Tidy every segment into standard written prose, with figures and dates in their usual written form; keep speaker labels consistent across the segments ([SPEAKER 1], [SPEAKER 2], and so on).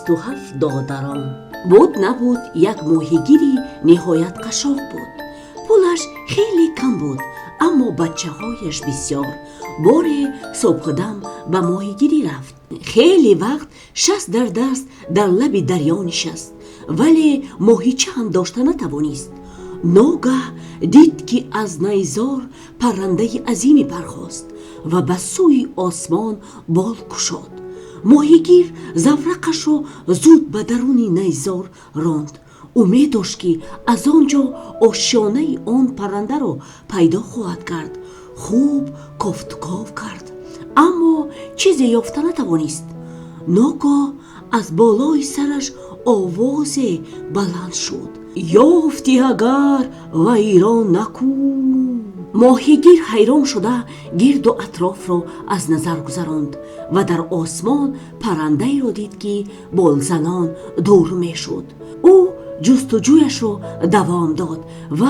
[SPEAKER 1] 27 دادران بود. نبود یک ماهیگیری نهایت قشاق بود. پولش خیلی کم بود، اما بچه هایش بسیار. باره صبحدم به ماهیگیری رفت. خیلی وقت شست در دست در لب دریا نشست، ولی ماهیچه هم داشته نتوانست. ناگه دید که از نیزار پرنده عظیمی برخاست و به سوی آسمان بال کشاد. ماهیگیر زورقش رو زود به درون نیزار راند. امید داشت که از آنجا آشیانه آن پرنده رو پیدا خواهد کرد. خوب کافت کاف کرد، اما چیزی یافته نتوانست. ناگاه از بالای سرش آواز بلند شد: یافتی اگر ویران نکو. ماهیگیر حیران شده گرد و اطراف را از نظر گذراند و در آسمان پرنده را دید که بالزنان دور می شد. او جستجویش را دوام داد و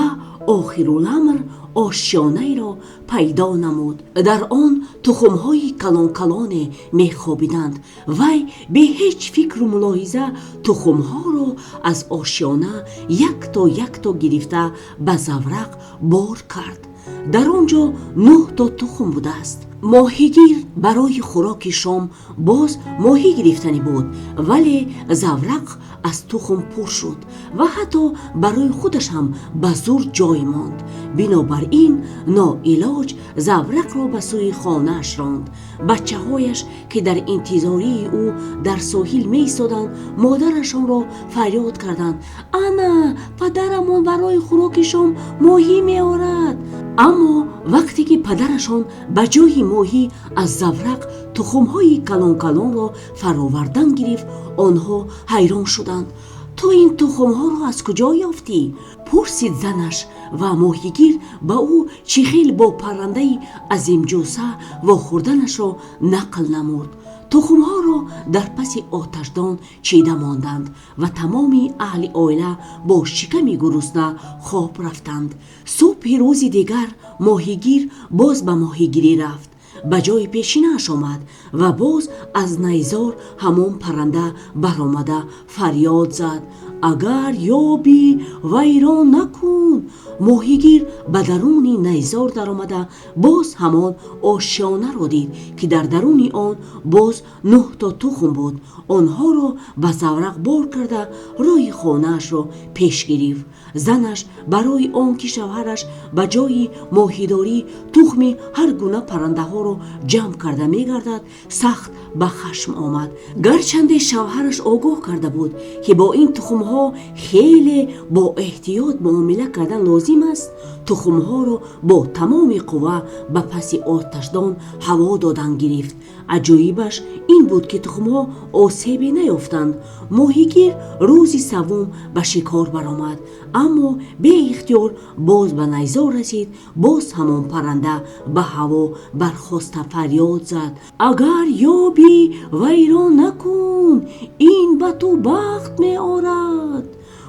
[SPEAKER 1] آخرالامر آشیانه را پیدا نمود. در آن تخم‌های کلان کلان می خوابیدند. وی به هیچ فکر و ملاحظه تخم‌ها را از آشیانه یک تا گرفته به زورق بار کرد. در آنجا 9 تا تخم بوده است. ماهیگیر برای خوراک شام باز ماهی گرفتنی بود، ولی زورق از تخم پر شد و حتی برای خودش هم به زور جای ماند. بنابراین ناعلاج زورق را به سوی خانه‌اش راند. بچه هایش که در انتظاری او در ساحل می ایستادند مادرشان را فریاد کردند: انا پدرمان برای خوراک شام ماهی می آورد. اما وقتی که پدرشان به جای ماهی از زورق تخم‌های کلان کلان را فراوردن گرفت، آنها حیران شدند. تو این تخم‌ها را از کجا یافتی؟ پرسید زنش و ماهیگیر به او چخیل با پرنده عظیم جوسه و خوردنش را نقل نمود. تخم‌ها را در پس آتشدان چیده ماندند و تمامی اهل عائله با شکمی گرسنه خواب رفتند. صبح روز دیگر ماهیگیر باز به ماهیگیری رفت. به جای پیشینه‌اش آمد و باز از نیزار همان پرنده برآمده فریاد زد: اگر یابی ویران نکن. ماهیگیر به درون نیزار در آمده باز همان آشیانه را دید که در درون آن باز 9 تا تخم بود. آنها را به زورق بار کرده روی خانه‌اش را پیش گرفت. زنش برای آنکه شوهرش به جای ماهیداری تخم هر گونه پرنده ها را جمع کرده می‌گردد سخت به خشم آمد. گرچند شوهرش آگاه کرده بود که با این تخم‌ها خیلی با احتیاط معامله کردن لازم است، تخم‌ها را با تمام قوه به پس آتشدان هوا دادن گرفت. عجایبش این بود که تخم‌ها آسیبی نیافتند. ماهیگیر روزی سوم به شکار برآمد، اما به اختیار باز به نیزار رسید. باز همان پرنده به هوا برخاسته فریاد زد: اگر یابی ویران نکن، این به تو بخت می آرد.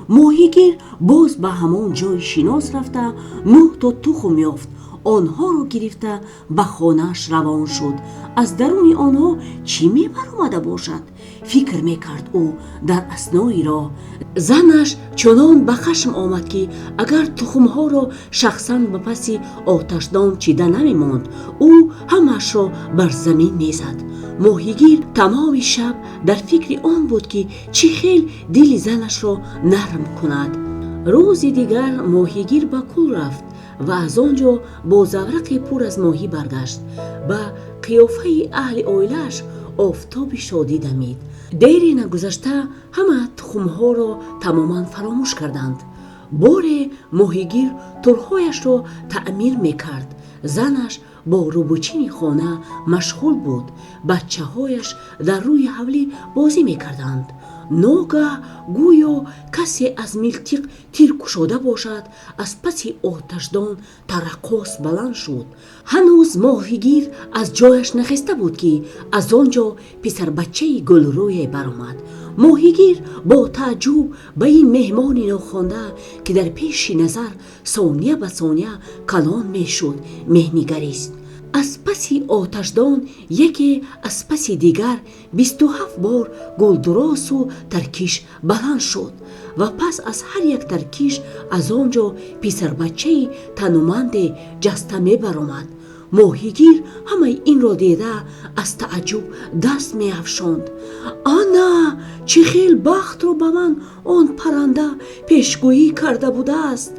[SPEAKER 1] ماهیگیر باز به همان جای شناس رفته 9 تا تخم یافت. آنها را گرفته به خانه‌اش روان شد. از درون آنها چی می برآمده باشد؟ فکر می کرد او در اثنای راه. زنش چنان به خشم آمد که اگر تخم‌ها را شخصاً به پس آتشدان چیده نمی ماند، او همش را بر زمین می زد. ماهیگیر تمام شب در فکر آن بود که چی خیل دل زنش را نرم کند. روز دیگر ماهیگیر به کوه رفت و از آنجا با زورق پر از ماهی برگشت. به قیافه اهل عائله‌اش آفتاب شادی دمید. دیری نگذشته همه تخم‌ها را تماما فراموش کردند. باره ماهیگیر ترهایش را تعمیر میکرد. زنش با روبوچین خانه مشغول بود. بچه هایش در روی حولی بازی میکردند. ناگه گویا کسی از میلتیق تیر کشاده باشد از پس آتشدان ترقص بلند شد. هنوز ماهیگیر از جایش نخسته بود که از آنجا پسر بچه گلروی برآمد. ماهیگیر با تعجب به این مهمان ناخوانده که در پیش نظر ثانیه به ثانیه کلان میشد مهنگریست. از پس паси оташдон яке аз паси дигар 27 бор гулдуросу таркиш баланд шуд ва пас аз ҳар як таркиш аз он ҷо писарбачаи тануманде ҷаста мебаромад. моҳигир ҳамаи инро дида аз тааҷҷуб даст меафшонд. ана чӣ хел бахтро ба ман он парранда пешгӯӣ карда будааст.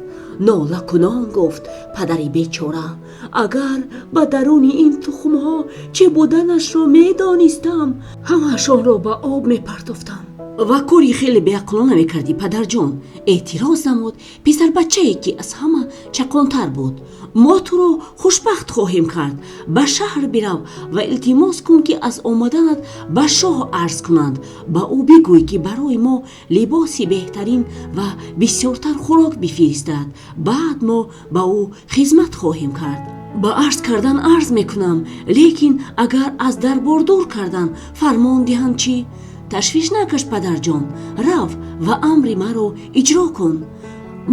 [SPEAKER 1] нолакунон гуфт падари бечора. агар ба даруни ин тухмҳо чӣ буданашро медонистам, ҳамаашонро ба об мепартофтам. ва кори хеле беақлона мекардӣ падарҷон, эътироз намуд писарбачае ки аз ҳама чақонтар буд. мо туро хушбахт хоҳем кард. ба шаҳр бирав ва илтимос кун ки аз омаданат ба шоҳ арз кунанд. ба ӯ бигӯй ки барои мо либоси беҳтарин ва бисёртар хӯрок бифиристад. баъд мо ба ӯ хизмат хоҳем кард. ба арз кардан арз мекунам, лекин агар аз дарбор дур кардан фармон диҳанд чӣ? ташвиш накаш падарҷон, рав ва амри маро иҷро кун.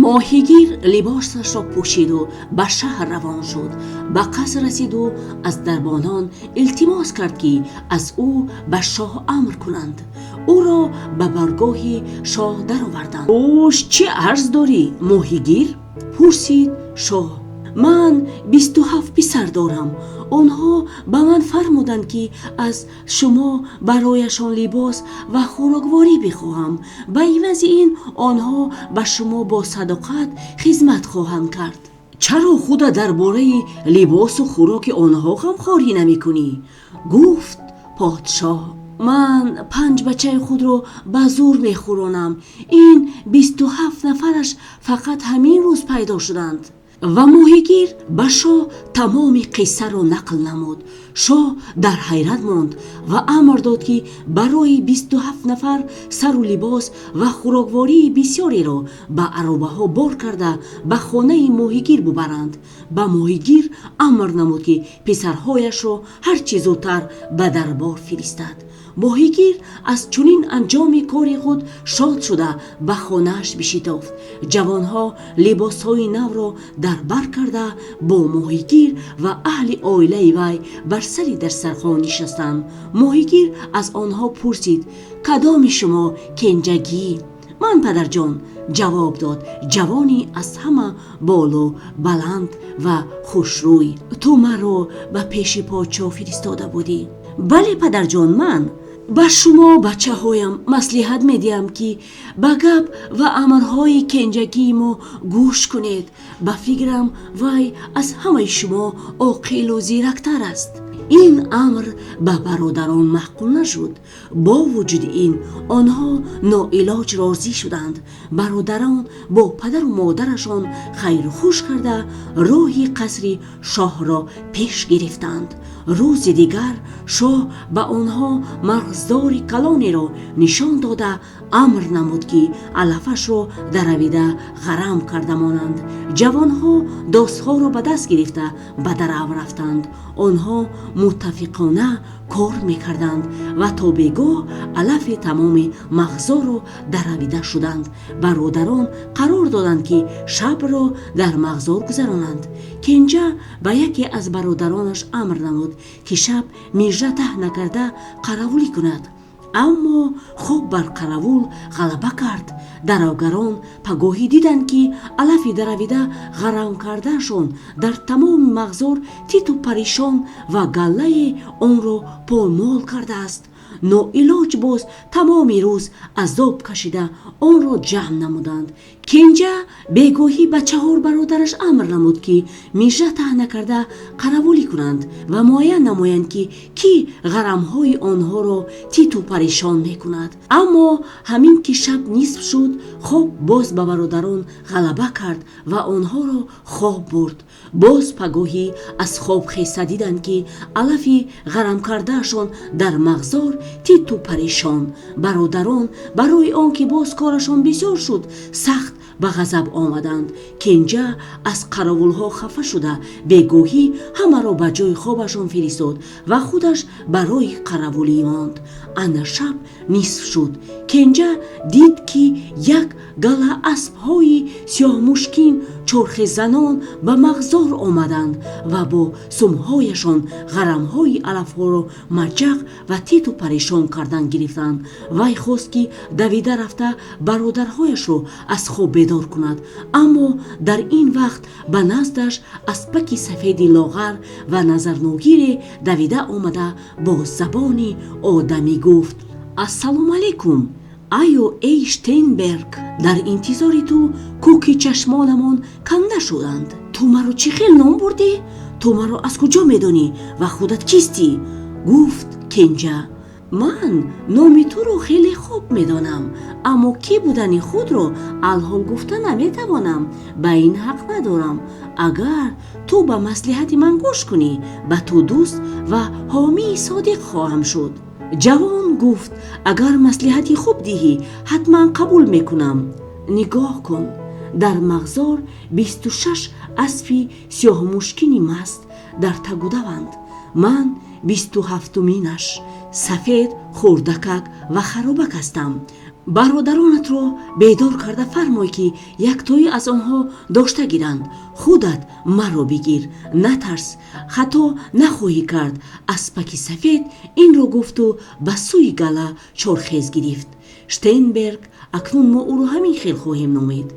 [SPEAKER 1] моҳигир либосашро пӯшиду ба шаҳр равон шуд. ба қаср расиду аз дарбонон илтимос кард ки аз ӯ ба шоҳ амр кунанд. ӯро ба баргоҳи шоҳ дароварданд. ош чӣ арз дорӣ, моҳигир? пурсид шоҳ. ман 27 писар дорам. онҳо ба ман фармуданд ки аз шумо барояшон либос ва хӯрокворӣ бихоҳам. ба ивази ин онҳо ба шумо бо садоқат хизмат хоҳанд кард. чаро худа дар бораи либосу хӯроки онҳо ғамхорӣ намекунӣ? гуфт подшоҳ. ман 5 бачаи худро ба зур мехӯронам. ин 27 нафараш фақат ҳамин рӯз пайдо шуданд. ва моҳигир ба шоҳ тамоми қиссаро нақл намуд. шоҳ дар ҳайрат монд ва амр дод ки барои 27 нафар сару либос ва хӯроквории бисёреро ба аробаҳо бор карда ба хонаи моҳигир бубаранд. ба моҳигир амр намуд ки писарҳояшро ҳар чӣ зудтар ба дарбор фиристад. моҳигир аз чунин анҷоми кори худ шод шуда ба хонааш бишитофт. ҷавонҳо либосҳои навро дар бар карда бо моҳигир ва аҳли оилаи вай бар сари дастархон нишастанд. моҳигир аз онҳо пурсид: кадоми шумо кенҷагӣ? ман падарҷон, ҷавоб дод ҷавони аз ҳама боло баланд ва хушрӯй. ту маро ба пеши подшоҳ фиристода будӣ? бале падарҷон, ман ба шумо бачаҳоям маслиҳат медиҳам ки ба гап ва амрҳои кенҷагии мо гӯш кунед. ба фикрам вай аз ҳамаи шумо оқилу зирактар аст. ин амр ба бародарон маъқул нашуд. бо вуҷуди ин онҳо ноилоҷ розӣ шуданд. бародарон бо падару модарашон хайрухуш карда роҳи қасри шоҳро пеш гирифтанд. рӯзи дигар шоҳ ба онҳо марғздори калонеро нишон дода амр намуд ки алафашро даравида ғарам карда монанд. ҷавонҳо достҳоро ба даст гирифта ба дарав рафтанд. онҳо муттафиқона кор мекарданд ва то бегоҳ алафи тамоми мағзоро даравида шуданд. бародарон қарор доданд ки шабро дар мағзор гузаронанд. кенҷа ба яке аз бародаронаш амр намуд ки шаб мижра таҳна карда қаравулӣ кунад. аммо хоб бар қаравул ғалаба кард. даровгарон пагоҳӣ диданд ки алафи даравида ғарам кардаашон дар тамоми мағзор титу паришон ва галлае онро поймол кардааст. ноилоҷ боз тамоми рӯз азоб кашида онро ҷамъ намуданд. кенҷа бегоҳӣ ба 4 бародараш амр намуд ки мижра таҳна карда қаравулӣ кунанд ва муайян намоянд ки кӣ ғарамҳои онҳоро титу паришон мекунад. аммо ҳамин ки шаб нисф шуд, хоб боз ба бародарон ғалаба кард ва онҳоро хоб бурд. боз пагоҳӣ аз хоб хеста диданд ки алафи ғарам кардаашон дар мағзор титу паришон. бародарон барои он ки боз корашон бисёр шуд, сахт ба ғазаб омаданд. кенҷа аз қаравулҳо хафа шуда бегоҳӣ ҳамаро ба ҷои хобашон фиристод ва худаш барои қаравулӣ монд. ана шаб нисф шуд. кенҷа дид ки як гала аспҳои сиёҳмушкин чорхезанон ба мағзор омаданд ва бо сумҳояшон ғарамҳои алафҳоро маҷақ ва титу парешон кардан гирифтанд. вай хост ки давида рафта бародарҳояшро аз хоб бедор кунад, аммо дар ин вақт ба наздаш аспаки сафеди лоғар ва назарногире давида омада бо забони одамӣ гуфт: ассалому алайкум, айо эй Штейнберг, дар интизори ту кӯки чашмонамон канда шуданд. Ту маро чӣ хел ном бурдӣ? Ту маро аз куҷо медонӣ ва худат кистӣ? Гуфт Кенҷа: ман номи туро хеле хуб медонам, аммо кӣ будани худро алҳол гуфта наметавонам. Ба ин ҳақ надорам. агар ту ба маслиҳати ман гӯш кунӣ, ба ту дӯст ва ҳомии содиқ хоҳам шуд. ҷавон гуфт: агар маслиҳати хуб диҳӣ, ҳатман қабул мекунам. нигоҳ кун, дар мағзор 26 аспи сиёҳмушкини маст дар тагудаванд. ман 27-уминаш, сафед, хурдакак ва харобак ҳастам. бародаронатро бедор карда фармой ки яктои аз онҳо дошта гиранд. худат маро бигир, натарс, хато нахоҳӣ кард. аспаки сафед инро гуфту ба сӯи гала чорхез гирифт. Штейнберг: акнун мо ӯро ҳамин хел хоҳем номид.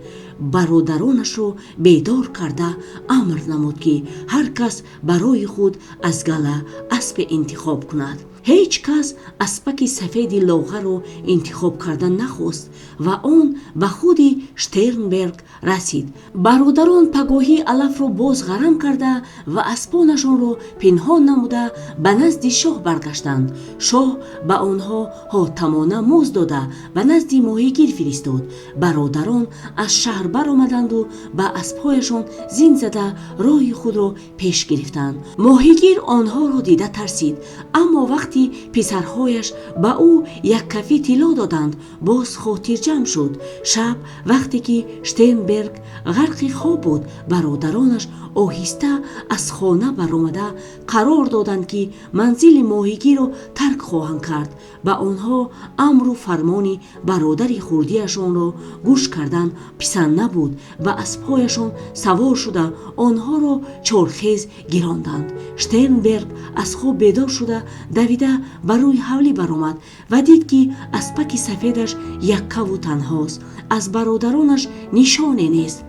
[SPEAKER 1] бародаронашро бедор карда амр намуд ки ҳар кас барои худ аз гала аспе интихоб кунад. ҳеҷ кас аспаки сафеди лоғаро интихоб кардан нахост ва он ба худи Штейнберг расид. бародарон пагоҳи алафро боз ғарам карда ва аспонашонро пинҳон намуда ба назди шоҳ баргаштанд. шоҳ ба онҳо ҳотамона муз дода ба назди моҳигир фиристод. бародарон аз шаҳр баромаданду ба аспҳояшон зин зада роҳи худро пеш гирифтанд. моҳигир онҳоро дида тарсид, аммо вақти писарҳояш ба ӯ як кафи тилло доданд, боз хотирҷамъ шуд. шаб вақте ки Штейнберг ғарқи хоб буд, бародаронаш оҳиста аз хона баромада қарор доданд ки манзили моҳигирро тарк хоҳанд кард. ба онҳо амру фармони бародари хурдиашонро гӯш кардан писанд набуд. ба аспҳояшон савор шуда онҳоро чорхез гиронданд. Штейнберг аз хоб бедор шуда давида ба рӯи ҳавлӣ баромад ва дид ки аспаки сафедаш яккаву танҳост. аз бародаронаш нишоне нест.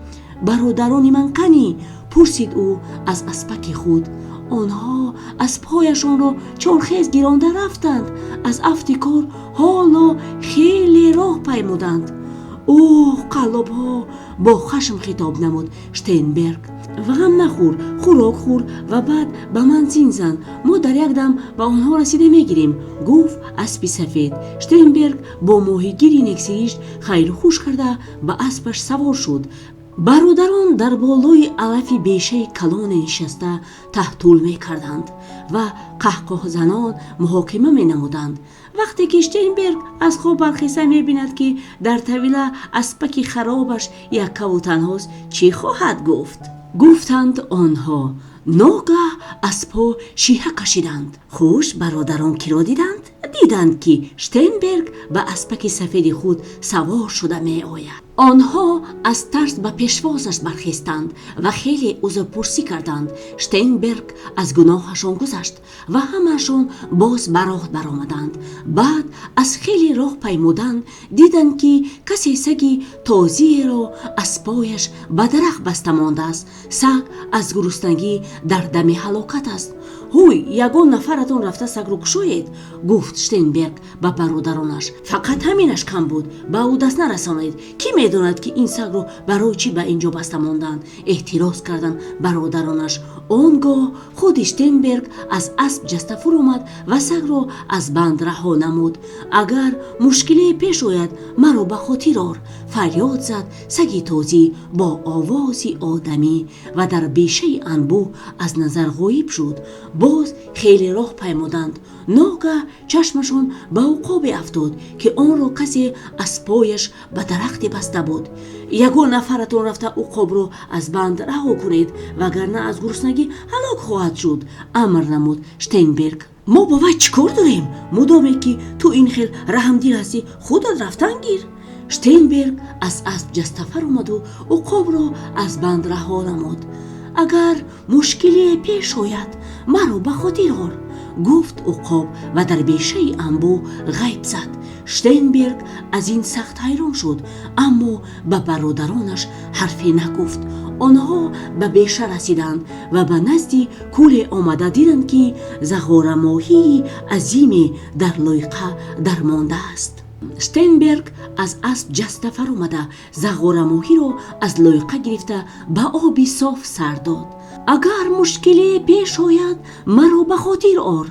[SPEAKER 1] бародарони ман канӣ? пурсид ӯ аз аспаки худ. онҳо аспҳояшонро чорхез гиронда рафтанд. аз афти кор ҳоло хеле роҳ паймуданд. اوه قلب‌ها با خشم خطاب نمود شتینبرگ. و غم نخور، خوراک خور و بعد به من زین زن. ما در یک دم به آنها رسیده میگیریم. گفت اسب سفید. شتینبرگ با ماهیگیری نکسیشت خیر خوش کرده به اسبش سوار شد. برادران در بالای علف بیشه کلان نشسته تحتول می کردند و قهقه زنان محاکمه می نمودند. وقتی که شتینبرگ از خواب برخیسته می بیند که در طویله اسبک خرابش یک و تنهاست، چی خواهد گفت؟ گفتند آنها. ناگه اسبها شیهه کشیدند. خوش برادران کی را دیدند؟ دیدند که شتینبرگ به اسبک سفید خود سوار شده می آید. آنها از ترس به پیشوازش برخیستند و خیلی عذرپرسی کردند. شتینبرگ از گناهشان گذشت و همهشان باز به راه برآمدند. بعد از خیلی راه پیمودند دیدند که کسی سگی تازی را از پایش به درخت بسته مانده است. سگ از گرسنگی در دم هلاکت است. هوی یگان نفرتان رفته سگ رو کشوید، گفت شتینبرگ به برادرانش. فقط همینش کم بود، به او دست نرسانید. کی میداند که این سگ رو برای چی به اینجا بسته ماندند؟ احتراز کردند برادرانش. آنگاه خود شتینبرگ از اسب جسته فرو آمد و سگ رو از بند رها نمود. اگر مشکلی پیش آید مرا به خاطر آر، فریاد زد سگی تازی با آوازی آدمی و در بیشه انبوه از نظر غایب شد. باز خیلی راه پیمودند. ناگه چشمشون به عقاب افتاد که آن را کسی از پایش به درختی بسته بود. یگان نفرتون رفته عقاب رو از بند رها کنید وگرنه از گرسنگی هلاک خواهد شد، امر نمود شتینبرگ. ما با وی چیکار داریم؟ مدامی که تو این خیل رحمدل هستی خودت رفتن گیر. штейнберг аз асп ҷастафар омаду уқобро аз банд раҳо намуд. агар мушкилие пеш ояд маро ба хотир ор, гуфт уқоб ва дар бешаи анбӯ ғайб зад. штейнберг аз ин сахт ҳайрон шуд, аммо ба бародаронаш ҳарфе нагуфт. онҳо ба беша расиданд ва ба назди кӯле омада диданд ки зағорамоҳии азиме дар лойқа дармондааст. штейнберг аз асп ҷаста фаромада зағорамоҳиро аз лойқа гирифта ба оби соф сар дод. агар мушкиле пеш ояд маро ба хотир ор,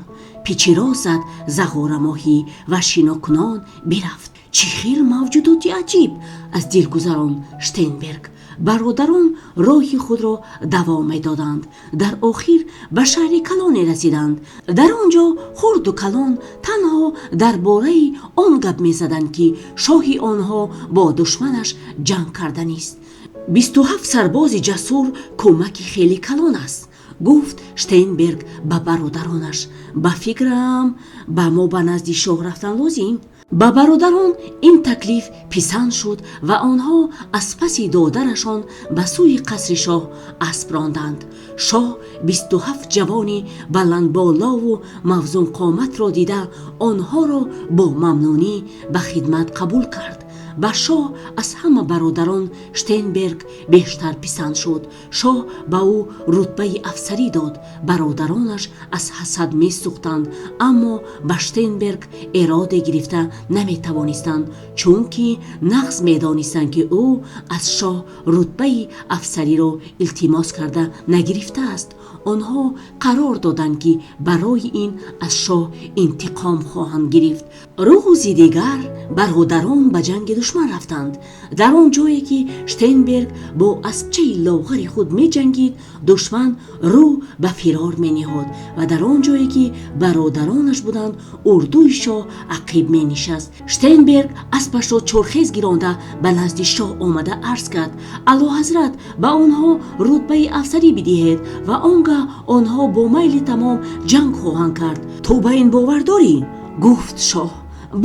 [SPEAKER 1] пичиро зад зағорамоҳӣ ва шинокунон бирафт. чӣ хел мавҷудоти аҷиб, аз дил гузарон штейнберг. бародарон роҳи худро давом медоданд. дар охир ба шаҳри калоне расиданд. дар он ҷо хурду калон танҳо дар бораи он гап мезаданд ки шоҳи онҳо бо душманаш ҷанг карданист. 27 сарбози ҷасур кӯмаки хели калон аст, гуфт штейнберг ба бародаронаш. ба фикрам ба мо ба назди шоҳ рафтан лозим. ба бародарон ин таклиф писанд шуд ва онҳо аз паси додарашон ба сӯи қасри шоҳ асп ронданд. шоҳ 27 ҷавони баландболову мавзунқоматро дида онҳоро бо мамнунӣ ба хидмат қабул кард. ба шоҳ аз ҳама бародарон штейнберг бештар писанд шуд. шоҳ ба ӯ рутбаи афсарӣ дод. бародаронаш аз ҳасад месӯхтанд, аммо ба штейнберг эроде гирифта наметавонистанд, чунки нағз медонистанд ки ӯ аз шоҳ рутбаи афсариро илтимос карда нагирифтааст. онҳо қарор доданд ки барои ин аз шоҳ интиқом хоҳанд гирифт. рӯзи дигар бародарон ба ҷанги душман рафтанд. дар он ҷое ки штейнберг бо аспчаи ловғари худ меҷангид, душман рӯ ба фирор мениҳод ва дар он ҷое ки бародаронаш буданд, урдуи шоҳ ақиб менишаст. штейнберг аспашро чорхез гиронда ба назди шоҳ омада арз кард: аълоҳазрат, ба онҳо рутбаи афсарӣ бидиҳед ва он гоҳ онҳо бо майли тамом ҷанг хоҳанд кард. ту ба ин бовар дорӣ? гуфт шоҳ.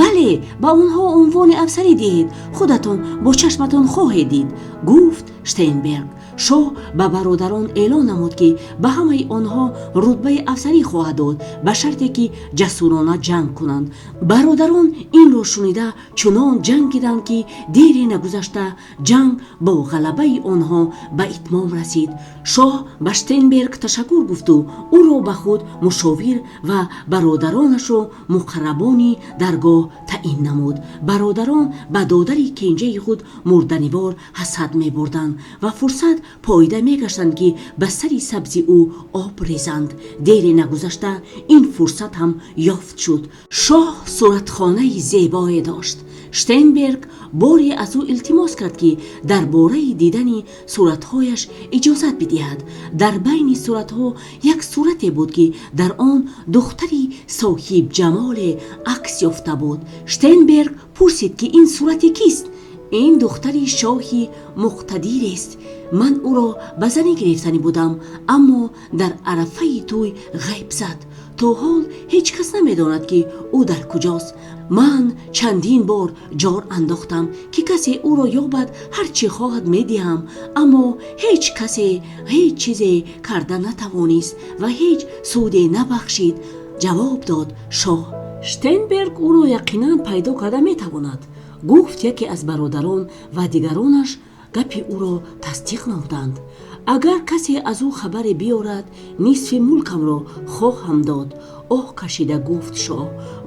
[SPEAKER 1] бале, ба онҳо унвони афсарӣ диҳед, худатон бо чашматон хоҳед дид, гуфт штейнберг. шоҳ ба бародарон эълон намуд ки ба ҳамаи онҳо рутбаи афсарӣ хоҳад дод, ба шарте ки ҷасурона ҷанг кунанд. бародарон инро шунида чунон ҷангиданд ки дери нагузашта ҷанг бо ғалабаи онҳо ба итмом расид. шоҳ ба штейнберг ташаккур гуфту ӯро ба худ мушовир ва бародаронашро муқаррабони даргоҳ таъин намуд. бародарон ба додари кенҷаи худ мурданивор ҳасад мебурданд ва фурсат пойда мегаштанд ки ба сари сабзи ӯ об резанд. дери нагузашта ин фурсат ҳам ёфт шуд. шоҳ суратхонаи зебое дошт. штейнберг боре аз ӯ илтимос кард ки дар бораи дидани суратҳояш иҷозат бидиҳад. дар байни суратҳо як сурате буд ки дар он духтари соҳибҷамоле акс ёфта буд. штейнберг пурсид ки ин сурати кист? ин духтари шоҳи муқтадирест. ман ӯро ба занӣ гирифтанӣ будам, аммо дар арафаи тӯй ғайб зад. то ҳол ҳеҷ кас намедонад ки ӯ дар куҷост. ман чандин бор ҷор андохтам ки касе ӯро ёбад ҳар чӣ хоҳад медиҳам, аммо ҳеҷ касе ҳеҷ чизе карда натавонист ва ҳеҷ суде набахшид, ҷавоб дод шоҳ. штейнберг ӯро яқинан пайдо карда метавонад, гуфт яке аз бародарон ва дигаронаш гапи ӯро тасдиқ намуданд. агар касе аз ӯ хабаре биёрад, нисфи мулкамро хоҳам дод, оҳ кашида гуфт шоҳ.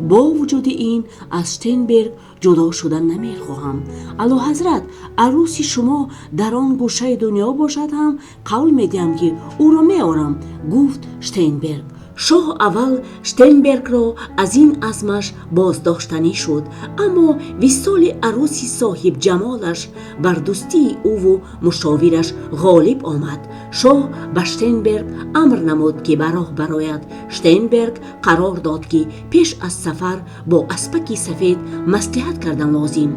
[SPEAKER 1] бо вуҷуди ин аз штейнберг ҷудо шудан намехоҳам. аълоҳазрат, арӯси шумо дар он гӯшаи дунё бошад ҳам қавл медиҳам ки ӯро меорам, гуфт штейнберг. шоҳ аввал штейнбергро аз ин азмаш боздоштанӣ шуд, аммо висоли арӯси соҳибҷамолаш бар дӯстии ӯву мушовираш ғолиб омад. шоҳ ба штейнберг амр намуд ки ба роҳ барояд. штейнберг қарор дод ки пеш аз сафар бо аспаки сафед маслиҳат кардан лозим.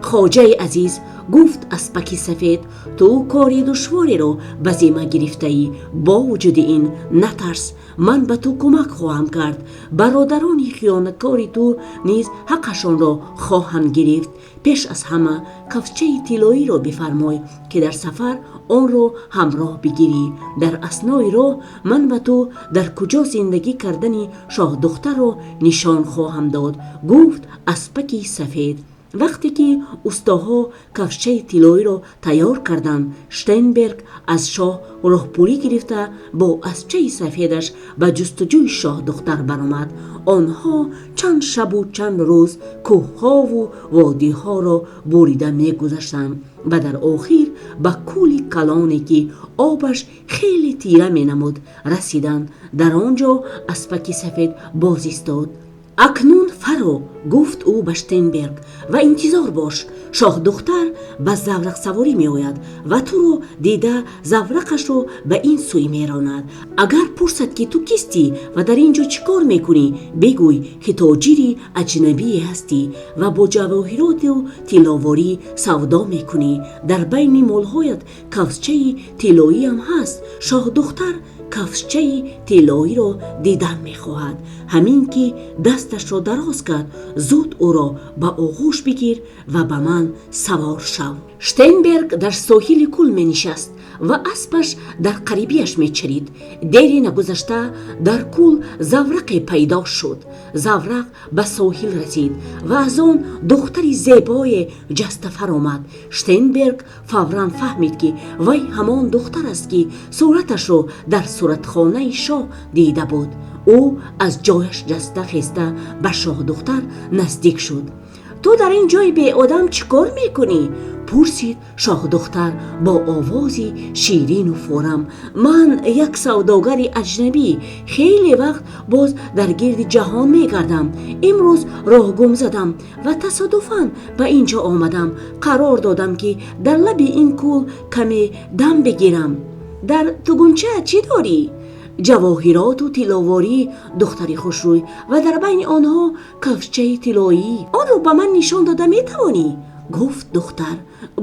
[SPEAKER 1] хоҷаи азиз, гуфт аспаки сафед, ту кори душвореро ба зимма гирифтаӣ. бо вуҷуди ин натарс, ман ба ту کمک خواهم کرد. برادران خیانتکاری تو نیز حقشان را خواهند گرفت. پیش از همه کفچه طلایی را بفرمای که در سفر آن را همراه بگیری. در اثنای راه من و تو در کجا زندگی کردنی شاه دختر را نشان خواهم داد. گفت اسپک سفید. وقتی که استاها کفچه طلایی را تیار کردند، شتینبرگ از شاه راهپولی گرفته با اسچه سفیدش به جستجوی شاه دختر برآمد. آنها چند شب و چند روز کوهها و وادیها را بریده می‌گذشتند و در آخر به کولی کلانی که آبش خیلی تیره می‌نمود رسیدند. در آنجا اسپک سفید باز ایستاد. اکنون فرو، گفت او به شتینبرگ، و انتظار باش. شاه دختر به زورق سواری می آید و تو رو دیده زورقش رو به این سوی می راند. اگر پرسد که تو کیستی و در اینجا چیکار می کنی، بگوی که تاجری اجنبی هستی و با جواهرات و طلاواری سودا می کنی. در بین مالهایت کفچه طلایی هم هست. شاه دختر کفچه طلایی را دیدن می خواهد. همین که دستش را دراز کرد، زود او را به آغوش بگیر و به من سوار شو. شتینبرگ در ساحل کوه می نشست و اسبش در قریبیش می چرید. دیری نگذشته در کوه زورق پیدا شد. زورق به ساحل رسید و از آن دختری زیبای جستفر آمد. شتینبرگ فوراً فهمید که وی همان دختر است که صورتش را در صورتخانه شاه دیده بود. او از جایش جسته خسته به شاه دختر نزدیک شد. تو در این جای بی آدم چیکار میکنی؟ پرسید شاه دختر با آوازی شیرین و فورم. من یک سوداگر اجنبی، خیلی وقت باز در گرد جهان میگردم. امروز راه گم زدم و تصادفاً به اینجا آمدم. قرار دادم که در لب این کوه کمی دم بگیرم. در توگونچه چی داری؟ جواهرات و طلاواری، دختری خوشروی و در بین آنها کفچه طلایی. آن رو به من نشان داده میتوانی؟ گفت دختر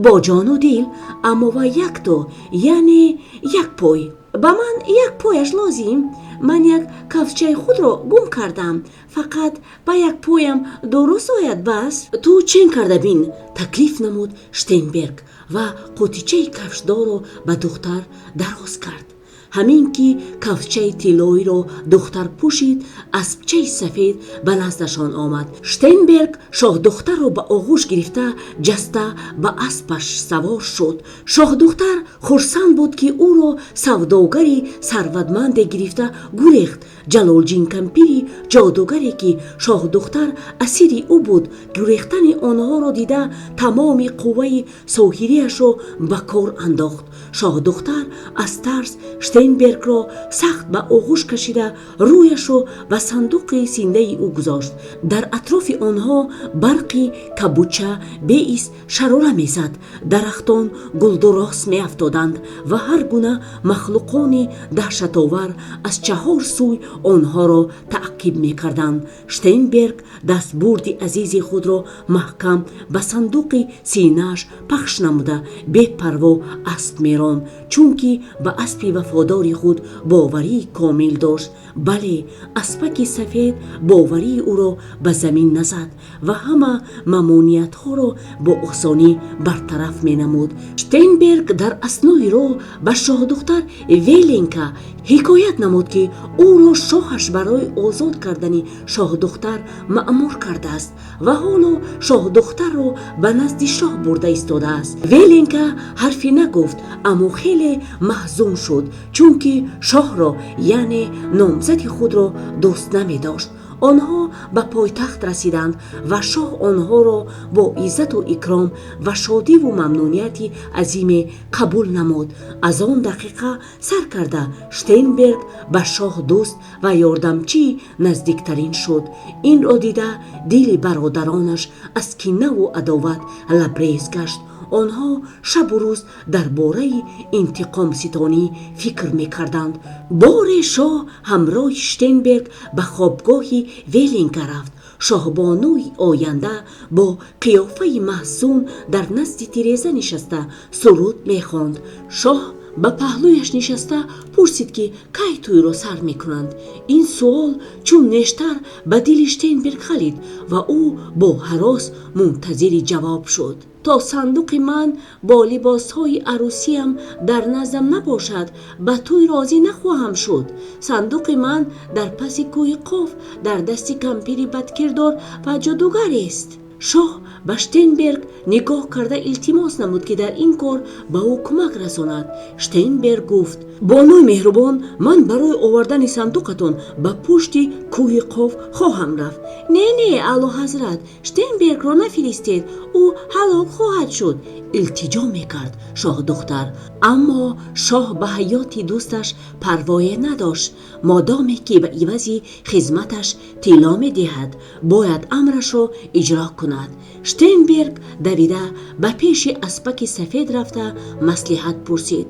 [SPEAKER 1] با جان و دل، اما و یک تو، یعنی یک پای. به من یک پایش لازم. من یک کفچه خود را گم کردم. فقط به یک پایم درست آید بس. تو چین کرده بین؟ تکلیف نمود شتینبرگ و قوطیچه کفشدار را به دختر دراز کرد. همین که کفچه طلایی را دختر پوشید، اسبچه سفید به نزدشان آمد. شتینبرگ شاه دختر را به آغوش گرفته جسته به اسبش سوار شد. شاه دختر خرسند بود که او را سوداگری ثروتمند گرفته گریخت. جلالجین کمپیری جادوگری که شاه دختر اسیر او بود، گریختن آنها را دیده تمام قوه ساحریش را به کار انداخت. شاه دختر از ترس شتینبرگ را سخت به آغوش کشیده رویش را به صندوق سینه او گذاشت. در اطراف آنها برقی کبوچه بیس شراره میزد. درختان گلدراز می افتادند و هر گونه مخلوقان دهشت‌آور از چهار سوی آنها را تعقیب می کردند. شتینبرگ دستبرد عزیز خود را محکم به صندوق سینه‌اش پخش نموده بی پروا اسب میراند، چون که به اسب وفادار خود باوری کامل داشت. بله، اسپک سفید باوری او را به زمین نزد و همه ممانعت ها را با آسانی برطرف می نمود. شتینبرگ در اثنای راه به شاه دختر ویلینکا حکایت نمود که او را شاهش برای آزاد کردن شاه دختر مأمور کرده است و حالا شاه دختر را به نزد شاه برده ایستاده است. ویلینکا حرفی نگفت، اما خیلی محزون شد، چون که شاه را یعنی نامزد خود را دوست نمی داشت. آنها به پایتخت رسیدند و شاه آنها را با عزت و اکرام و شادی و ممنونیتی عظیم قبول نمود. از آن دقیقه سر کرده شتینبرگ به شاه دوست و یاردمچی نزدیکترین شد. این را دیده دل برادرانش از کینه و عداوت لبریز گشت. آنها شب و روز درباره انتقام ستانی فکر می‌کردند. بار شاه همراه شتینبرگ به خوابگاه ویلینکا رفت. شاهبانوی آینده با قیافه محزون در نزد تیریزه نشسته سرود می‌خواند. شاه ба паҳлӯяш нишаста пурсид ки кай тӯйро сар мекунанд. Ин суол чун нештар ба дили Штейнберг халид ва ӯ бо ҳарос мунтазири ҷавоб шуд. То сандуқи ман бо либосҳои арӯсиям дар наздам набошад, ба тӯй розӣ нахоҳам шуд. Сандуқи ман дар паси кӯҳи Қоф дар дасти кампири бадкирдор ва ҷодугарест. шоҳ ба Штейнберг нигоҳ карда илтимос намуд ки дар ин кор ба ӯ кӯмак расонад. Штейнберг гуфт: бонуи меҳрубон, ман барои овардани сандуқатон ба пушти кӯҳи Қоф хоҳам рафт. Не, аълоҳазрат, Штейнбергро нафиристед, ӯ ҳалок хоҳад шуд, илтиҷо мекард шоҳдухтар. аммо шоҳ ба ҳаёти дӯсташ парвое надошт. модоме ки ба ивази хизматаш тилло медиҳад, бояд амрашро иҷро кунад. Штейнберг давида ба пеши аспаки сафед рафта маслиҳат пурсид.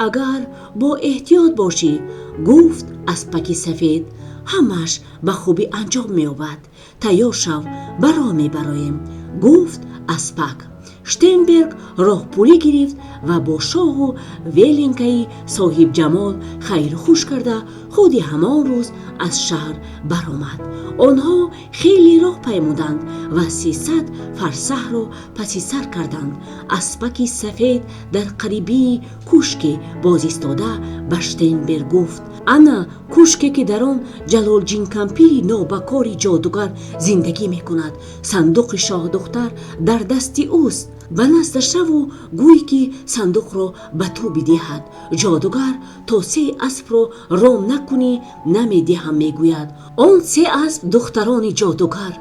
[SPEAKER 1] агар бо эҳтиёт бошӣ, гуфт аспаки сафед, ҳамаш ба хубӣ анҷом меёбад. тайёр шав, баро мебароем, гуфт аспак. Штейнберг роҳпурӣ гирифт ва бо шоҳу велинкаи соҳибҷамол хайрухуш карда худи ҳамон рӯз аз шаҳр баромад. онҳо хеле роҳ паймуданд ва 300 фарсахро паси сар карданд. аспаки сафед дар қарибии кӯшке боз истода ба Штейнберг гуфт: ана кӯшке ки дар он Ҷалолҷин кампири нобакори ҷодугар зиндагӣ мекунад. сандуқи шоҳдухтар дар дасти ӯст. ба наздаш раву гӯй ки сандуқро ба ту бидиҳад. ҷодугар то 3 аспро ром накунӣ намедиҳам мегӯяд. он 3 асп духтарони ҷодугар.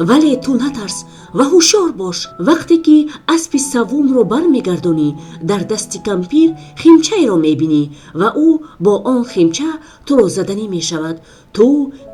[SPEAKER 1] вале ту натарс ва ҳушёр бош. вақте ки аспи саввумро бармегардонӣ, дар дасти кампир химчаеро мебинӣ ва ӯ бо он химча туро заданӣ мешавад. ту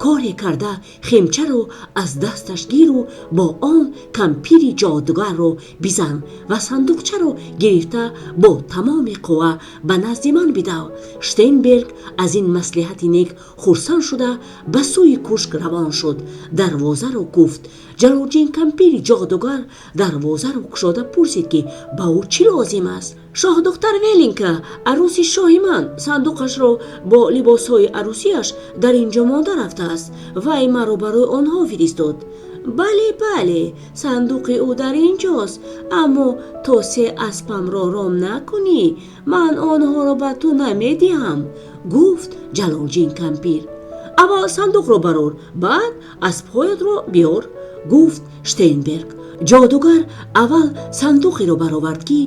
[SPEAKER 1] коре карда химчаро аз дасташ гиру бо он кампири ҷодугарро бизан ва сандуқчаро гирифта бо тамоми қувва ба назди ман бидав. Штейнберг аз ин маслиҳати нек хурсанд шуда ба сӯи кӯшк равон шуд. дарвозаро гуфт. Ҷалолҷин кампири ҷодугар дарвозаро кушода пурсид ки ба ӯ чӣ лозим аст. шоҳдухтар Велинка, арӯси шоҳи ман, сандуқашро бо либосҳои арӯсияш дар ин ҷо монда рафтааст. вай маро барои онҳо фиристод. бале, сандуқи ӯ дар ин ҷост, аммо то 3 аспамро ром накунӣ, ман онҳоро ба ту намедиҳам, гуфт Ҷалолҷин кампир. аввал сандуқро барор, баъд аспҳоятро биёр, гуфт Штейнберг. ҷодугар аввал сандуқеро баровард ки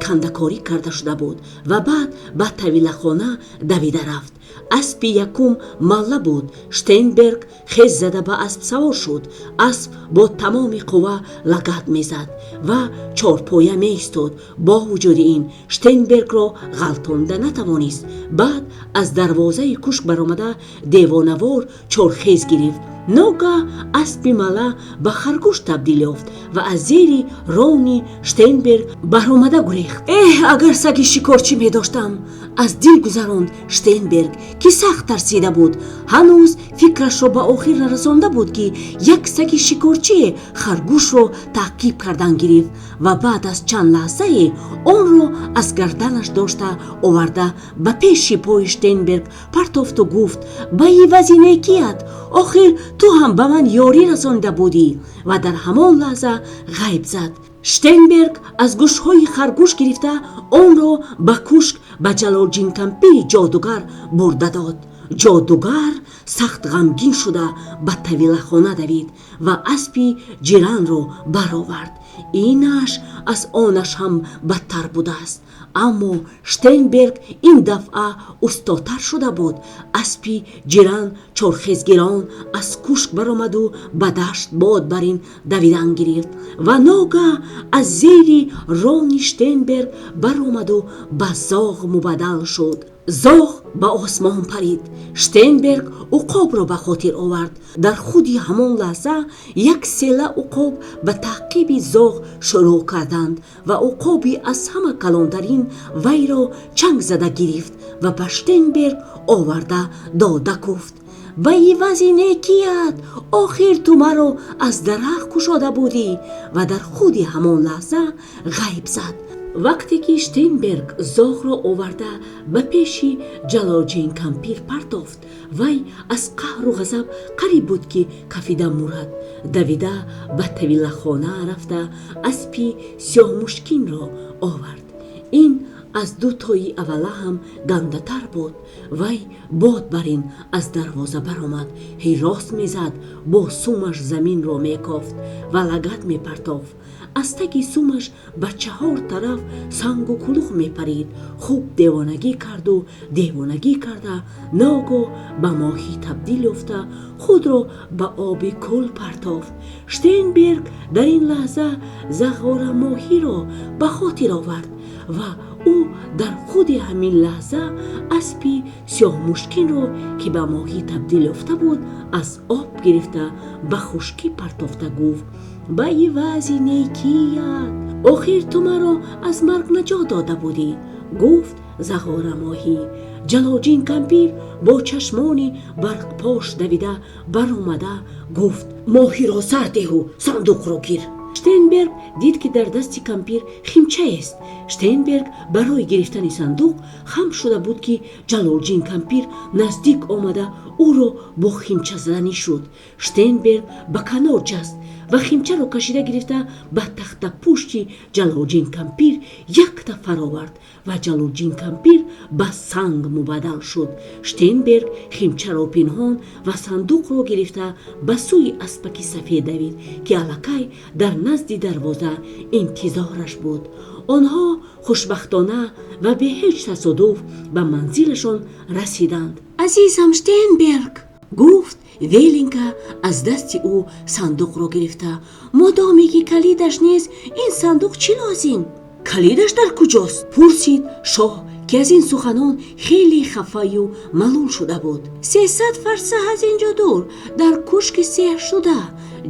[SPEAKER 1] кандакорӣ карда шуда буд ва баъд ба тавилахона давида рафт. аспи якум малла буд. Штейнберг хез зада ба асп савор шуд. асп бо тамоми қувва лагат мезад ва чорпоя меистод. бо вуҷуди ин Штейнбергро ғалтонида натавонист. баъд аз дарвозаи кӯшк баромада девонавор чорхез гирифт. ногаҳ аспи малла ба харгӯш табдил ёфт ва аз зери рони Штейнберг баромада гурехт. агар саги шикорчӣ медоштам, аз дил гузаронд Штейнберг, ки сахт тарсида буд. ҳанӯз фикрашро ба охир нарасонда буд ки як саги шикорчие харгӯшро таъқиб кардан гирифт ва баъд аз чанд лаҳзае онро аз гарданаш дошта оварда ба пеши пои Штейнберг партофту гуфт: ба ивази некият, охир ту ҳам ба ман ёрӣ расонида будӣ. ва дар ҳамон лаҳза ғайб зад. Штейнберг аз гӯшҳои харгӯш гирифта онро ба кӯшк ба Ҷалолҷин кампири ҷодугар бурда дод. ҷодугар сахт ғамгин шуда ба тавилахона давид ва аспи ҷиранро баровард. инаш аз онаш ҳам бадтар будааст. аммо Штейнберг ин дафъа устодтар шуда буд. аспи ҷиран чорхезгирон аз кӯшк баромаду ба дашт бод барин давидан гирифт ва ногаҳ аз зери рони Штейнберг баромаду ба зоғ мубаддал шуд. зоғ ба осмон парид. Штейнберг уқобро ба хотир овард. дар худи ҳамон лаҳза як села уқоб ба таъқиби зоғ шурӯъ карданд ва уқоби аз ҳама калонтарин вайро чанг зада гирифт ва ба Штейнберг оварда дода гуфт: ба ивази некият, охир ту маро аз дарахт кушода будӣ. ва дар худи ҳамон лаҳза ғайб зад. вақте ки Штейнберг зоғро оварда ба пеши Ҷалолҷин кампир партофт, вай аз қаҳру ғазаб қариб буд ки кафида мурад. Давида ба тавиллахона рафта аспи сиёҳмушкинро овард. ин аз дутои аввала ҳам гандатар буд. вай бод бар ин аз дарвоза баромад, ҳирос мезад, бо сумаш заминро мекофт ва лагат мепартофт. аз таги сумаш ба чаҳор тараф сангу кулуғ мепарид. хуб девонагӣ карду девонагӣ карда ногоҳ ба моҳӣ табдил ёфта худро ба оби кӯл партофт. Штейнберг дар ин лаҳза зағора моҳиро ба хотир овард ва ӯ дар худи ҳамин лаҳза аспи сиёҳмушкинро ки ба моҳӣ табдил ёфта буд аз об гирифта ба хушкӣ партофта гуфт: ба ивази некият охир ту маро аз марг наҷот дода будӣ, гуфт зағора моҳӣ. Ҷалолҷин кампир бо чашмони барқпош Давида баромада гуфт: моҳиро сар деҳу сандуқро гир. Штейнберг дид ки дар дасти кампир химчаест. Штейнберг барои гирифтани сандуқ хам шуда буд ки Ҷалолҷин кампир наздик омада ӯро бо химча заданӣ шуд. Штейнберг ба канор ҷаст ва химчаро кашида гирифта ба тахтапушти Ҷалолҷин кампир як тафар овард ва Ҷалолҷин кампир ба санг мубаддал шуд. Штейнберг химчаро пинҳон ва сандуқро гирифта ба сӯи аспаки сафед давид ки аллакай дар назди дарвоза интизораш буд. онҳо хушбахтона ва бе ҳеҷ тасодуф ба манзилашон расиданд. азизам Штейнберг, гуфт Велинка аз дасти ӯ сандуқро гирифта, модоме ки калидаш нест, ин сандуқ чӣ лозим? калидаш дар куҷост? пурсид шоҳ ки аз ин суханон хеле хафаю малул шуда буд. 300 фарсах аз инҷо дур, дар кушки сеҳшуда,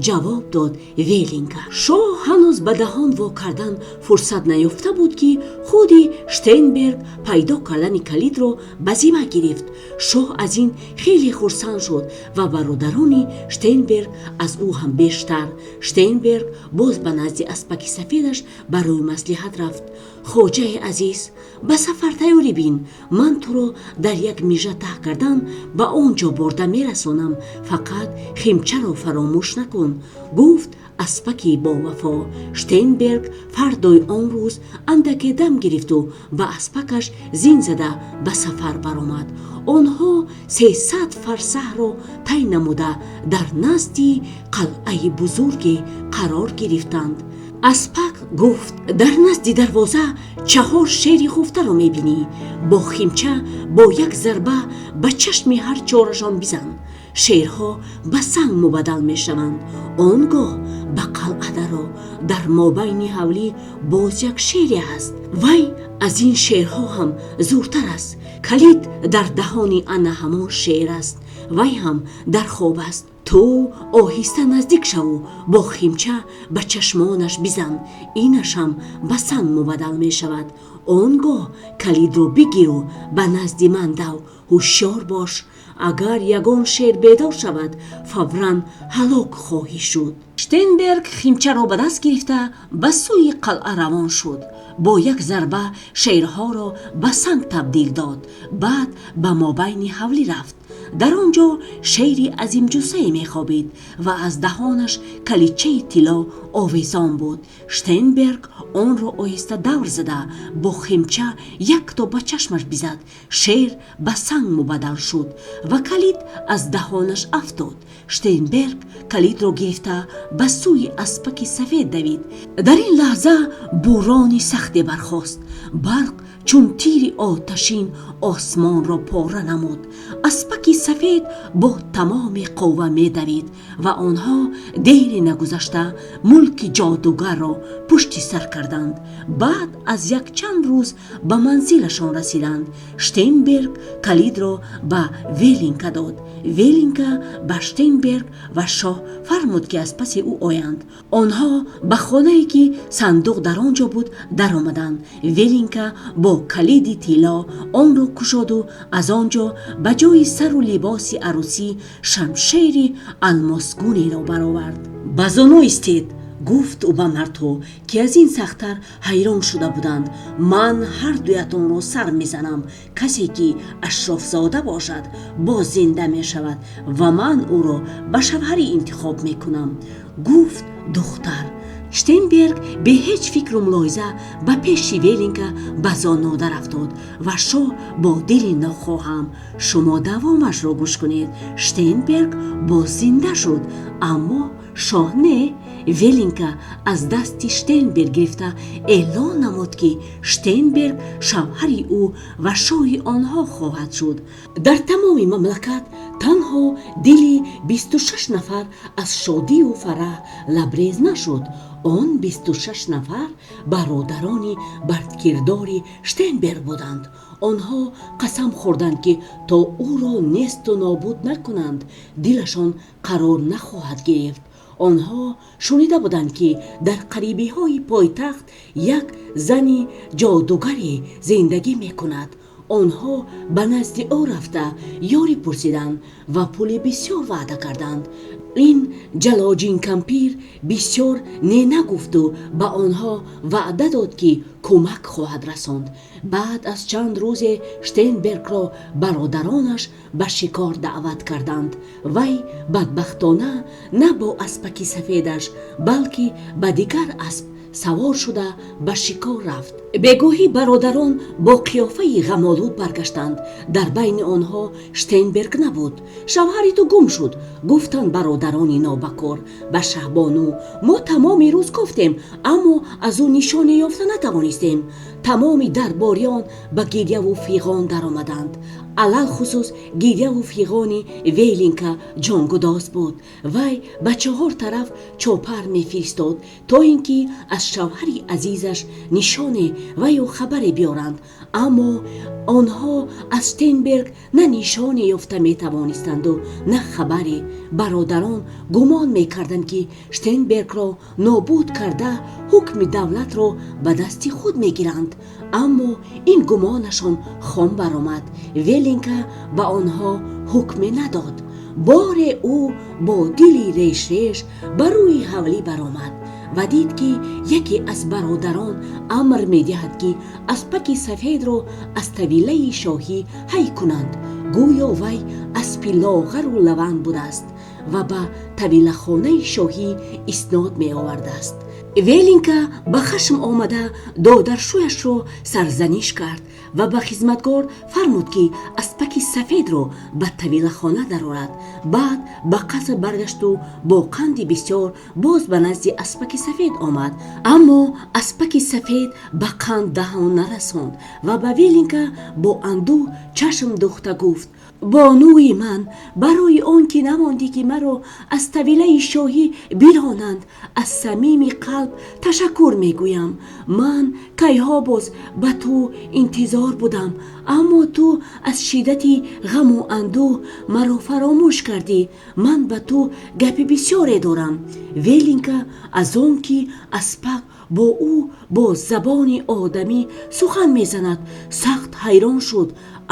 [SPEAKER 1] ҷавоб дод Велинка. шоҳ ҳанӯз ба даҳон во кардан фурсат наёфта буд ки худи Штейнберг пайдо кардани калидро ба зимма гирифт. шоҳ аз ин хеле хурсанд шуд ва бародарони Штейнберг аз ӯ ҳам бештар. Штейнберг боз ба назди аспаки сафедаш барои маслиҳат рафт. хоҷаи азиз, ба сафар тайёрӣ бин, ман туро дар як мижа таҳ кардан ба он ҷо борда мерасонам, фақат химчаро фаромӯш накун, гуфт аспаки бовафо. Штейнберг фардои он рӯз андаке дам гирифту ба аспакаш зин зада ба сафар баромад. онҳо 300 фарсахро тай намуда дар назди қалъаи бузурге қарор гирифтанд. аспак гуфт: дар назди дарвоза 4 шери хуфтаро мебинӣ. бо химча бо як зарба ба чашми ҳар чорашон бизан. шерҳо ба санг мубаддал мешаванд. он гоҳ ба қалъа даро. дар мобайни ҳавлӣ боз як шере аст. вай аз ин шерҳо ҳам зӯртар аст. калид дар даҳони ана ҳамон шер аст. вай ҳам дар хоб аст. ту оҳиста наздик шаву, бо химча ба чашмонаш бизан. инашам ба санг мубаддал мешавад. он гоҳ калидро бигиру ба назди ман дав. ҳушёр бош. агар ягон шер бедор шавад, фавран ҳалок хоҳӣ шуд. Штейнберг химчаро ба даст гирифта ба сӯи қалъа равон шуд. бо як зарба шерҳоро ба санг табдил дод. баъд ба мобайни ҳавлӣ рафт. дар он ҷо шери азимҷусае мехобид ва аз даҳонаш калидчаи тилло овезон буд. Штейнберг онро оҳиста давр зада бо химча якто ба чашмаш бизад. шер ба санг мубаддал шуд ва калид аз даҳонаш афтод. Штейнберг калидро гирифта ба сӯи аспаки сафед давид. дар ин лаҳза бӯрони сахте бархост. барқ чун тири оташин осмонро пора намуд. аспаки сафед бо тамоми қувва медавид ва онҳо дери нагузашта мулки ҷодугарро пушти сар карданд. баъд аз якчанд рӯз ба манзилашон расиданд. Штейнберг калидро ба Велинка дод. Велинка ба Штейнберг ва шоҳ фармуд ки аз паси ӯ оянд. онҳо ба хонае ки сандуқ дар он ҷо буд даромаданд. Велинка бо калиди тилло онро кушоду аз он ҷо ба ҷои сару либоси арӯсӣ шамшери алмосгунеро баровард. ба зоно истед, гуфт ӯ ба мардҳо ки аз ин сахттар ҳайрон шуда буданд: ман ҳардуятонро сар мезанам. касе ки ашрофзода бошад боз зинда мешавад ва ман ӯро ба шавҳарӣ интихоб мекунам. гуфт духтар. штейнберг бе ҳеҷ фикру мулоҳиза ба пеши Велинга ба зонода рафтод ва шоҳ бо дили нохоҳам: шумо давомашро гӯш кунед. штейнберг боз зинда шуд, аммо шоҳ не. Велинга аз дасти штейнберг гирифта эълон намуд ки штейнберг шавҳари ӯ ва шоҳи онҳо хоҳад шуд. дар тамоми мамлакат танҳо дили 26 нафар аз шодию фараҳ лабрез нашуд. он 26 нафар бародарони бадкирдори штейнберг буданд. онҳо қасам хӯрданд ки то ӯро несту нобуд накунанд, дилашон қарор нахоҳад гирифт. онҳо шунида буданд ки дар қарибиҳои пойтахт як зани ҷодугаре зиндагӣ мекунад. онҳо ба назди ӯ рафта ёрӣ пурсиданд ва пули бисёр ваъда карданд. ин ҷалоҷин кампир бисёр не нагуфту ба онҳо ваъда дод ки кӯмак хоҳад расонд. баъд аз чанд рӯзе штейнбергро бародаронаш ба шикор даъват карданд. вай бадбахтона на бо аспаки сафедаш, балки ба дигар асп савор шуда ба шикор рафт. бегоҳӣ бародарон бо қиёфаи ғамолуд баргаштанд. дар байни онҳо штейнберг набуд. шавҳари ту гум шуд, гуфтанд бародарони нобакор ба шаҳбону. мо тамоми рӯз кофтем, аммо аз ӯ нишоне ёфта натавонистем. тамоми дарбориён ба гирьяву фиғон даромаданд. алалхусус гирьяву фиғони Велинга ҷонгудоз буд. вай ба 4 тараф чопар мефиристод, то ин ки аз шавҳари азизаш нишоне ва ё хабаре биёранд. аммо онҳо аз штейнберг на нишоне ёфта метавонистанду на хабаре. бародарон гумон мекарданд ки штейнбергро нобуд карда ҳукми давлатро ба дасти худ мегиранд. аммо ин гумонашон хом баромад. Велинга ба онҳо ҳукме надод. боре ӯ бо дили решреш ба рӯи ҳавлӣ баромад ва дид ки яке аз бародарон амр медиҳад ки аспаки сафедро аз тавилаи шоҳӣ ҳай кунанд. гӯё вай аспи лоғару лаванд будааст ва ба тавилахонаи шоҳӣ иснод меовардааст. Велинга ба хашм омада додаршӯяшро сарзаниш кард ва ба хизматгор фармуд ки аспаки сафедро ба тавилахона дарорад. баъд ба қаср баргашту бо қанди бисёр боз ба назди аспаки сафед омад. аммо аспаки сафед ба қанд даҳон нарасонд ва ба Велинга бо андӯҳ чашм духта гуфт: бонуи ман, барои он ки намондӣ ки маро аз тавилаи шоҳӣ биронанд, аз самими қалб ташаккур мегӯям. ман кайҳо боз ба ту интизор будам, аммо ту аз шиддати ғаму андӯҳ маро фаромӯш кардӣ. ман ба ту гапи бисёре дорам. Велинга аз он ки аспак бо ӯ бо забони одамӣ сухан мезанад сахт ҳайрон шуд,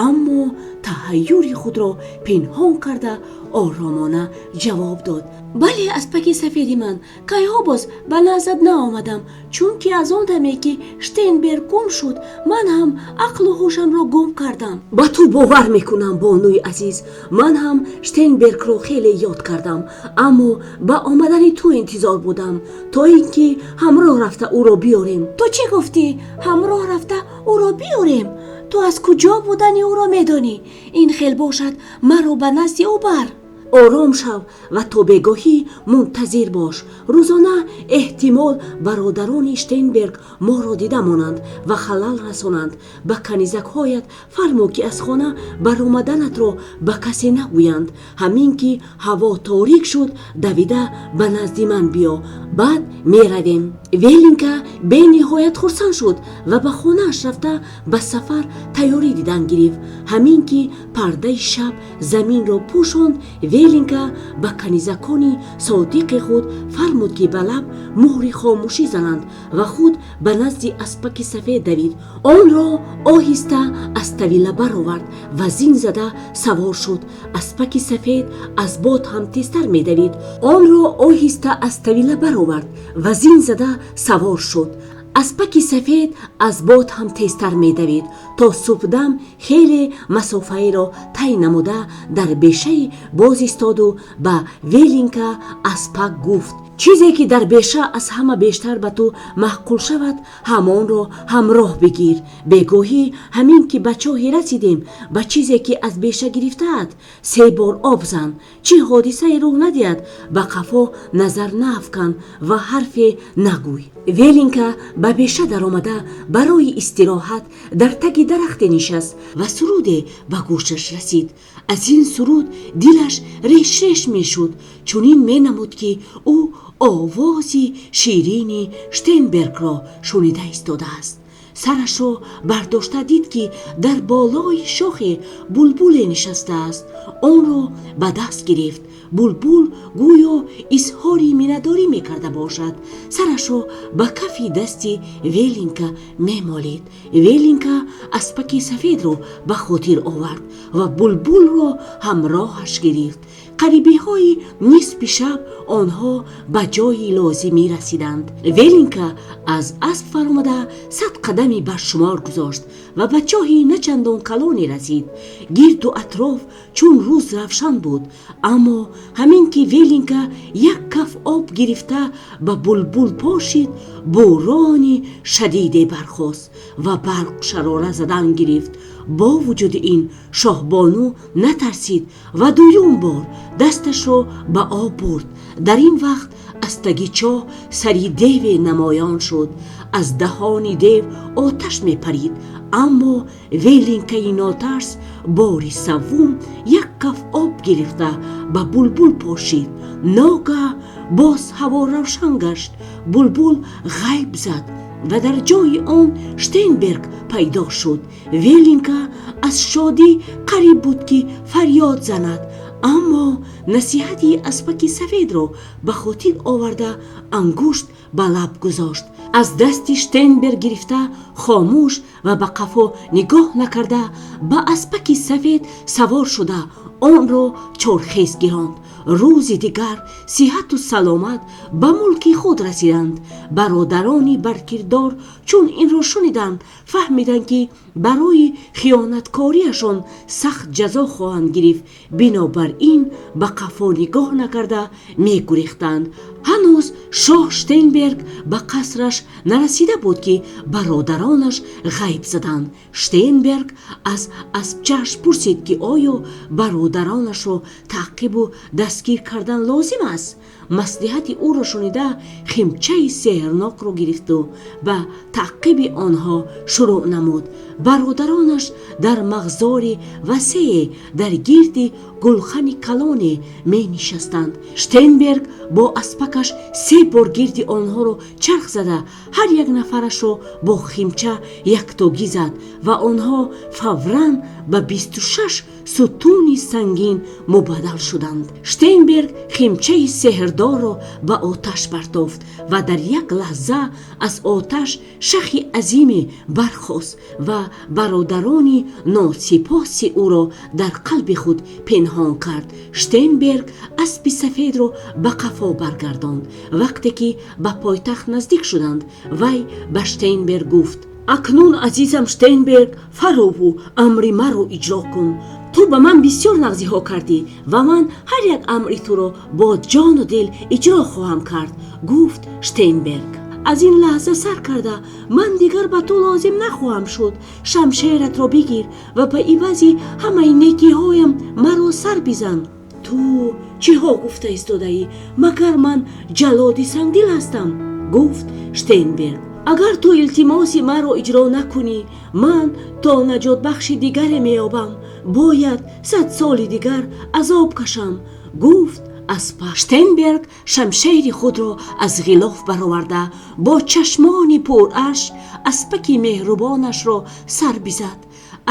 [SPEAKER 1] аммо таҳайюри худро пинҳон карда оромона ҷавоб дод: бале аспаки сафеди ман, кайҳо боз ба назад наомадам, чунки аз он даме ки штейнберг гум шуд, ман ҳам ақлу ҳушамро гум кардам. ба ту бовар мекунам, бонуи азиз, ман ҳам штейнбергро хеле ёд кардам, аммо ба омадани ту интизор будам, то ин ки ҳамроҳ рафта ӯро биёрем. ту чӣ гуфтӣ? ҳамроҳ рафта ӯро биёрем? ту аз куҷо будани ӯро медонӣ? ин хел бошад маро ба назди ӯ бар. ором шав ва то бегоҳӣ мунтазир бош. рӯзона эҳтимол бародарони Штейнберг моро дида монанд ва халал расонанд. ба канизакҳоят фармо ки аз хона баромаданатро ба касе нагӯянд. ҳамин ки ҳаво торик шуд, давида ба назди ман биё, баъд меравем. Велинга бениҳоят хурсанд шуд ва ба хонааш рафта ба сафар тайёрӣ дидан гирифт. ҳамин ки пардаи шаб заминро пӯшонд, велинка ба канизакони содиқи худ фармуд ки ба лаб муҳри хомӯшӣ зананд ва худ ба назди аспаки сафед давид. онро оҳиста аз тавила баровард ва зин зада савор шуд. аспаки сафед аз бод ҳам тезтар медавид. онро оҳиста аз тавила баровард ва зин зада савор шуд. аспаки сафед аз бод ҳам тезтар медавид. то субҳдам хеле масофаеро тай намуда дар бешаи боз истоду ба велинка аспак гуфт: чизе ки дар беша аз ҳама бештар ба ту маҳқул шавад, ҳамонро ҳамроҳ бигир. бегоҳӣ ҳамин ки ба чоҳе расидем, ба чизе ки аз беша гирифтаат, 3 бор об зан. чӣ ҳодисае рух надиҳад, ба қафо назар наафкан ва ҳарфе нагӯй. велинка ба беша даромада барои истироҳат дар таги дарахте нишаст ва суруде ба гӯшаш расид. аз ин суруд дилаш решреш мешуд. чунин менамуд ки ӯ овози ширини Штейнбергро шунида истодааст. сарашро бардошта дид ки дар болои шохе булбуле нишастааст. онро ба даст гирифт. булбул гӯё изҳори миннатдорӣ мекарда бошад. сарашро ба кафи дасти велинка мемолид. велинка аспаки сафедро ба хотир овард ва булбулро ҳамроҳаш гирифт. қарибиҳои нисфи шаб онҳо ба ҷойи лозимӣ расиданд. велинка аз асп фаромада 100 қадами баршумор гузошт ва ба чоҳи начандон калоне расид. гирду атроф чун рӯз равшан буд, аммо ҳамин ки велинка як каф об гирифта ба булбул пошид, бӯрони шадиде бархост ва барқ шарора задан гирифт. бо вуҷуди ин шоҳбону натарсид ва дуюм бор дасташро ба об бурд. дар ин вақт аз таги чоҳ сари деве намоён шуд. аз даҳони дев оташ мепарид, аммо велинкаи нотарс бори саввум як каф об гирифта ба булбул пошид. ногаҳ боз ҳаво равшан гашт. булбул ғайб зад ва дар ҷои он Штейнберг пайдо шуд. велинка аз шодӣ қариб буд ки фарёд занад, аммо насиҳати аспаки сафедро ба хотир оварда ангушт ба лаб гузошт. аз дасти Штейнберг гирифта хомӯш ва ба қафо нигоҳ накарда ба аспаки сафед савор шуда онро чорхез гиронд. рӯзи дигар сиҳату саломат ба мулки худ расиданд. бародарони баркирдор чун инро шуниданд, фаҳмиданд ки барои хиёнаткориашон сахт ҷазо хоҳанд гирифт. бинобар ин ба қафо нигоҳ накарда мегурехтанд. ҳанӯз шоҳ Штейнберг ба қасраш нарасида буд ки бародаронаш ғайб заданд. Штейнберг аз аспчааш пурсид ки оё бародаронашро таъқибу дастгир кардан лозим аст. маслиҳати ӯро шунида химчаи сеҳрнокро гирифту ба таъқиби онҳо шурӯъ намуд. бародаронаш дар мағзори васеъе дар гирди гулхани калоне менишастанд. Штейнберг бо аспакаш 3 бор гирди онҳоро чарх зада ҳар як нафарашро бо химча яктогӣ зад ва онҳо фавран ба 26 сутуни сангин мубаддал шуданд. Штейнберг химчаи сеҳрдорро ба оташ партофт ва дар як лаҳза аз оташ шахи азиме бархост ва бародарони носипоси ӯро дар қалби худ пинҳон кард. Штейнберг аспи сафедро ба қафо баргардонд. вақте ки ба пойтахт наздик шуданд, вай ба Штейнберг гуфт: акнун азизам Штейнберг, фарову амри маро иҷро кун. ту ба ман бисёр нағзиҳо кардӣ ва ман ҳар як амри туро бо ҷону дил иҷро хоҳам кард, гуфт Штейнберг. аз ин лаҳза сар карда ман дигар ба ту лозим нахоҳам шуд. шамшератро бигир ва ба ивази ҳамаи некиҳоям маро сар бизан. ту чиҳо гуфта истодаӣ? магар ман ҷаллоди сангдил ҳастам? гуфт Штейнберг. агар ту илтимоси маро иҷро накунӣ, ман то наҷотбахши дигаре меёбам. бояд 100 соли дигар азоб кашам, гуфт аспак. Штейнберг шамшери худро аз ғилоф бароварда бо чашмони пурашк аспаки меҳрубонашро сар бизад.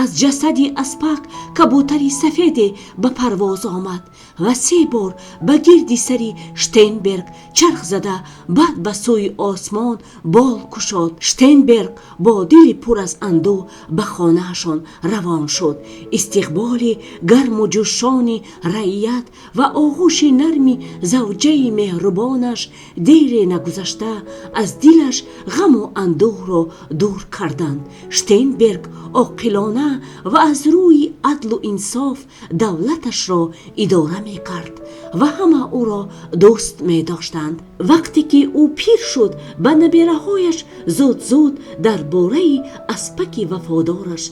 [SPEAKER 1] аз ҷасади аспак кабутари сафеде ба парвоз омад ва 3 бор ба гирди сари Штейнберг чарх зада баъд ба сӯи осмон бол кушод. Штейнберг бо дили пур аз андӯҳ ба хонаашон равон шуд. истиқболи гарму ҷӯшони раият ва оғӯши нарми завҷаи меҳрубонаш дере нагузашта аз дилаш ғаму андӯҳро дур карданд. Штейнберг оқилона ва аз рӯи адлу инсоф давлаташро идора мекард ва ҳама ӯро дӯст медоштанд. вақте ки ӯ пир шуд ба набераҳояш зуд дар бораи аспаки вафодораш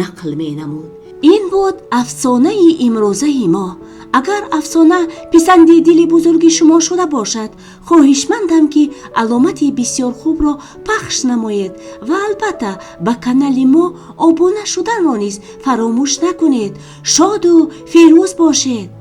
[SPEAKER 1] нақл менамуд. ин буд афсонаи имрӯзаи мо. агар афсона писанди дили бузурги шумо шуда бошад, хоҳишмандам ки аломати бисёр хубро пахш намоед ва албатта ба канали мо обуна шуданро низ фаромӯш накунед. шоду фирӯз бошед.